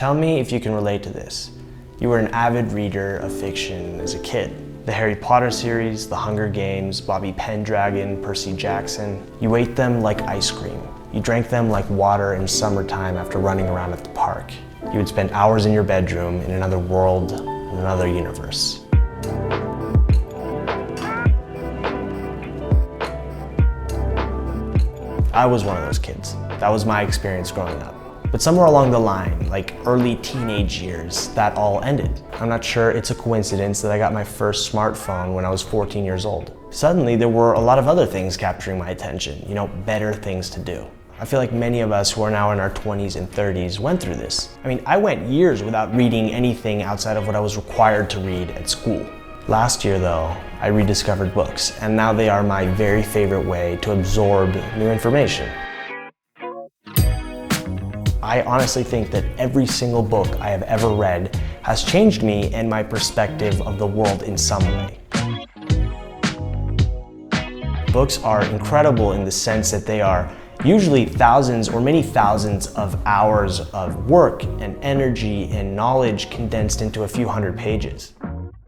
Tell me if you can relate to this. You were an avid reader of fiction as a kid. The Harry Potter series, The Hunger Games, Bobby Pendragon, Percy Jackson. You ate them like ice cream. You drank them like water in summertime after running around at the park. You would spend hours in your bedroom in another world, in another universe. I was one of those kids. That was my experience growing up. But somewhere along the line, like early teenage years, that all ended. I'm not sure it's a coincidence that I got my first smartphone when I was 14 years old. Suddenly, there were a lot of other things capturing my attention, better things to do. I feel like many of us who are now in our 20s and 30s went through this. I went years without reading anything outside of what I was required to read at school. Last year though, I rediscovered books, and now they are my very favorite way to absorb new information. I honestly think that every single book I have ever read has changed me and my perspective of the world in some way. Books are incredible in the sense that they are usually thousands or many thousands of hours of work and energy and knowledge condensed into a few hundred pages.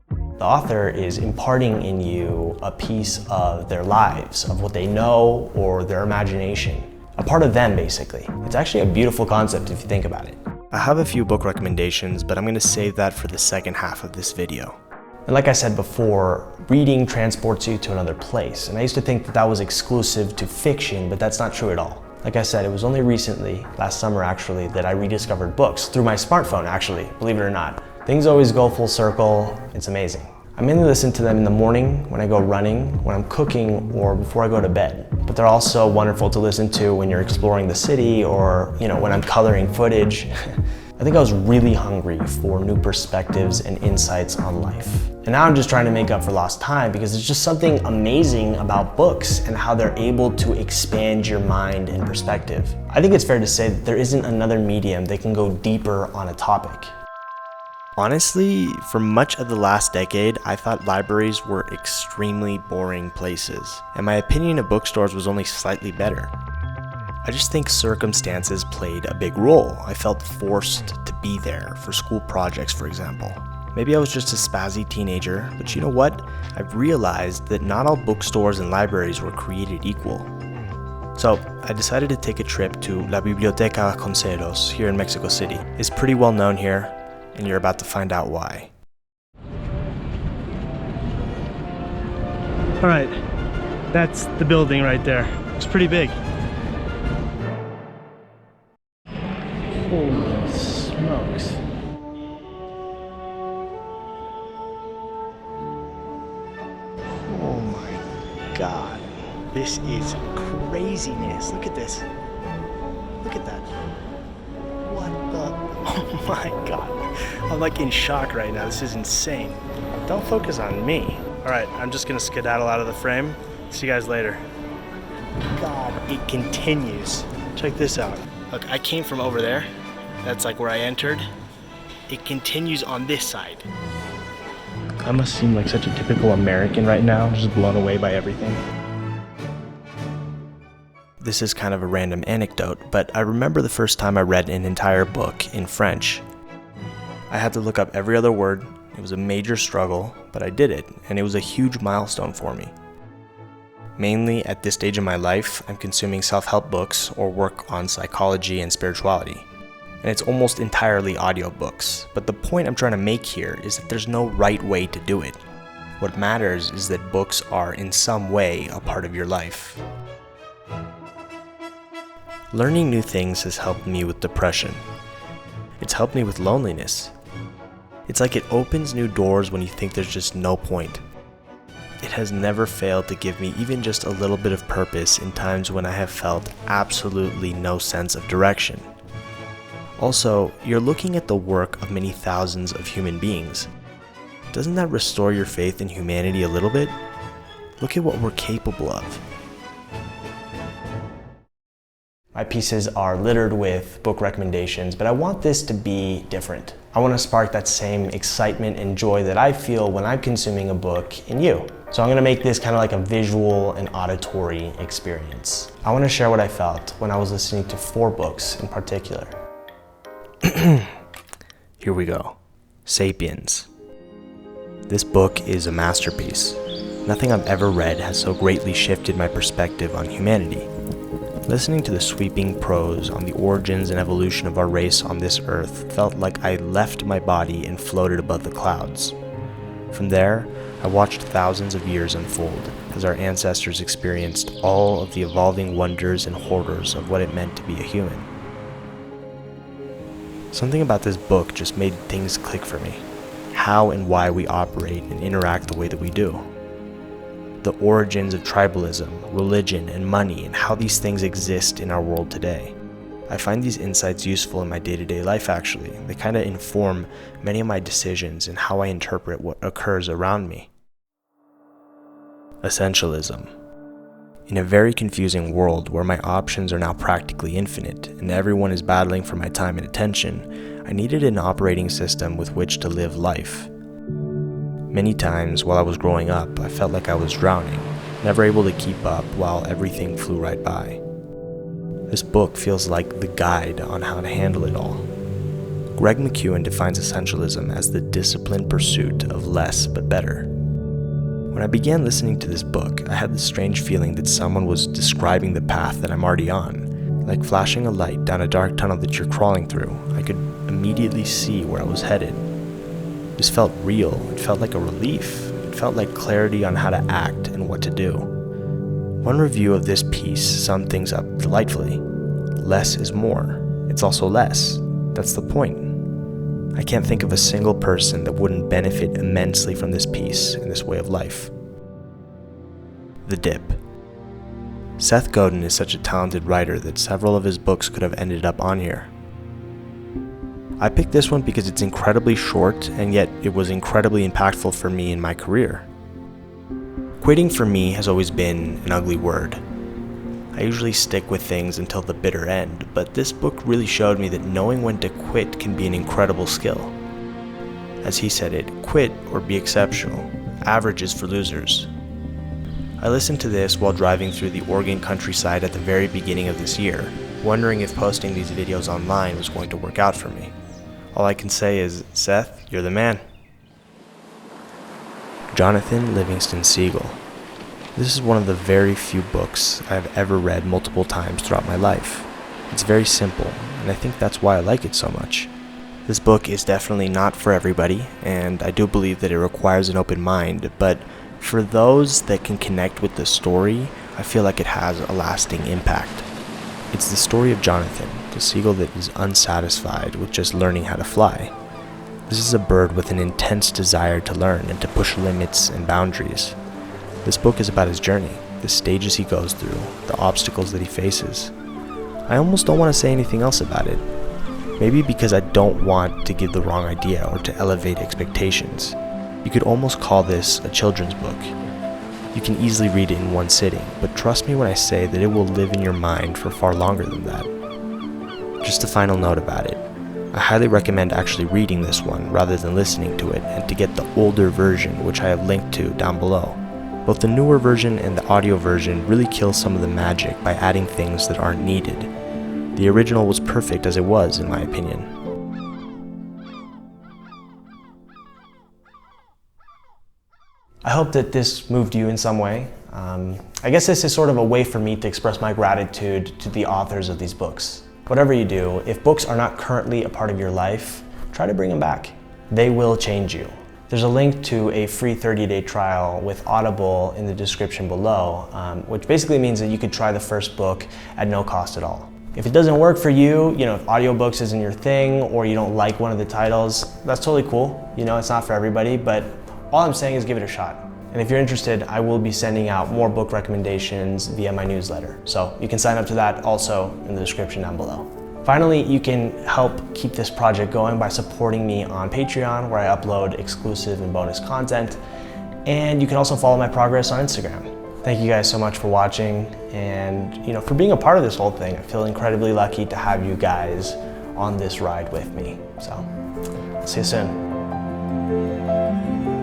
The author is imparting in you a piece of their lives, of what they know or their imagination. A part of them, basically. It's actually a beautiful concept if you think about it. I have a few book recommendations, but I'm going to save that for the second half of this video. And like I said before, reading transports you to another place. And I used to think that that was exclusive to fiction, but that's not true at all. Like I said, it was only recently, last summer actually, that I rediscovered books through my smartphone actually, believe it or not. Things always go full circle. It's amazing. I mainly listen to them in the morning, when I go running, when I'm cooking, or before I go to bed. But they're also wonderful to listen to when you're exploring the city or, when I'm coloring footage. I think I was really hungry for new perspectives and insights on life. And now I'm just trying to make up for lost time because there's just something amazing about books and how they're able to expand your mind and perspective. I think it's fair to say that there isn't another medium that can go deeper on a topic. Honestly, for much of the last decade, I thought libraries were extremely boring places, and my opinion of bookstores was only slightly better. I just think circumstances played a big role. I felt forced to be there for school projects, for example. Maybe I was just a spazzy teenager, but you know what? I've realized that not all bookstores and libraries were created equal. So I decided to take a trip to La Biblioteca Conceros here in Mexico City. It's pretty well known here, and you're about to find out why. All right, that's the building right there. It's pretty big. Holy smokes. Oh my God. This is craziness. Look at this. Look at that. What the? Oh my God. I'm like in shock right now. This is insane. Don't focus on me. All right, I'm just gonna skedaddle out of the frame. See you guys later. God, it continues. Check this out. Look, I came from over there. That's like where I entered. It continues on this side. I must seem like such a typical American right now, just blown away by everything. This is kind of a random anecdote, but I remember the first time I read an entire book in French. I had to look up every other word. It was a major struggle, but I did it, and it was a huge milestone for me. Mainly at this stage in my life, I'm consuming self-help books or work on psychology and spirituality. And it's almost entirely audiobooks. But the point I'm trying to make here is that there's no right way to do it. What matters is that books are in some way a part of your life. Learning new things has helped me with depression. It's helped me with loneliness. It's like it opens new doors when you think there's just no point. It has never failed to give me even just a little bit of purpose in times when I have felt absolutely no sense of direction. Also, you're looking at the work of many thousands of human beings. Doesn't that restore your faith in humanity a little bit? Look at what we're capable of. My pieces are littered with book recommendations, but I want this to be different. I want to spark that same excitement and joy that I feel when I'm consuming a book in you. So I'm going to make this kind of like a visual and auditory experience. I want to share what I felt when I was listening to 4 books in particular. Here we go. Sapiens. This book is a masterpiece. Nothing I've ever read has so greatly shifted my perspective on humanity. Listening to the sweeping prose on the origins and evolution of our race on this earth felt like I left my body and floated above the clouds. From there, I watched thousands of years unfold as our ancestors experienced all of the evolving wonders and horrors of what it meant to be a human. Something about this book just made things click for me. How and why we operate and interact the way that we do. The origins of tribalism, religion, and money, and how these things exist in our world today. I find these insights useful in my day-to-day life actually. They kind of inform many of my decisions and how I interpret what occurs around me. Essentialism. In a very confusing world where my options are now practically infinite and everyone is battling for my time and attention, I needed an operating system with which to live life. Many times while I was growing up, I felt like I was drowning, never able to keep up while everything flew right by. This book feels like the guide on how to handle it all. Greg McKeown defines essentialism as the disciplined pursuit of less but better. When I began listening to this book, I had this strange feeling that someone was describing the path that I'm already on. Like flashing a light down a dark tunnel that you're crawling through, I could immediately see where I was headed. This felt real. It felt like a relief. It felt like clarity on how to act and what to do. One review of this piece summed things up delightfully. Less is more. It's also less. That's the point. I can't think of a single person that wouldn't benefit immensely from this piece and this way of life. The Dip. Seth Godin is such a talented writer that several of his books could have ended up on here. I picked this one because it's incredibly short, and yet it was incredibly impactful for me in my career. Quitting for me has always been an ugly word. I usually stick with things until the bitter end, but this book really showed me that knowing when to quit can be an incredible skill. As he said it, quit or be exceptional. Average is for losers. I listened to this while driving through the Oregon countryside at the very beginning of this year, wondering if posting these videos online was going to work out for me. All I can say is, Seth, you're the man. Jonathan Livingston Seagull. This is one of the very few books I've ever read multiple times throughout my life. It's very simple, and I think that's why I like it so much. This book is definitely not for everybody, and I do believe that it requires an open mind, but for those that can connect with the story, I feel like it has a lasting impact. It's the story of Jonathan, the seagull that is unsatisfied with just learning how to fly. This is a bird with an intense desire to learn and to push limits and boundaries. This book is about his journey, the stages he goes through, the obstacles that he faces. I almost don't want to say anything else about it. Maybe because I don't want to give the wrong idea or to elevate expectations. You could almost call this a children's book. You can easily read it in one sitting, but trust me when I say that it will live in your mind for far longer than that. Just a final note about it. I highly recommend actually reading this one rather than listening to it, and to get the older version, which I have linked to down below. Both the newer version and the audio version really kill some of the magic by adding things that aren't needed. The original was perfect as it was, in my opinion. I hope that this moved you in some way. I guess this is sort of a way for me to express my gratitude to the authors of these books. Whatever you do, if books are not currently a part of your life, try to bring them back. They will change you. There's a link to a free 30-day trial with Audible in the description below, which basically means that you could try the first book at no cost at all. If it doesn't work for you, if audiobooks isn't your thing or you don't like one of the titles, that's totally cool. It's not for everybody, but all I'm saying is give it a shot. And if you're interested, I will be sending out more book recommendations via my newsletter. So you can sign up to that also in the description down below. Finally, you can help keep this project going by supporting me on Patreon, where I upload exclusive and bonus content. And you can also follow my progress on Instagram. Thank you guys so much for watching and for being a part of this whole thing. I feel incredibly lucky to have you guys on this ride with me. So, see you soon.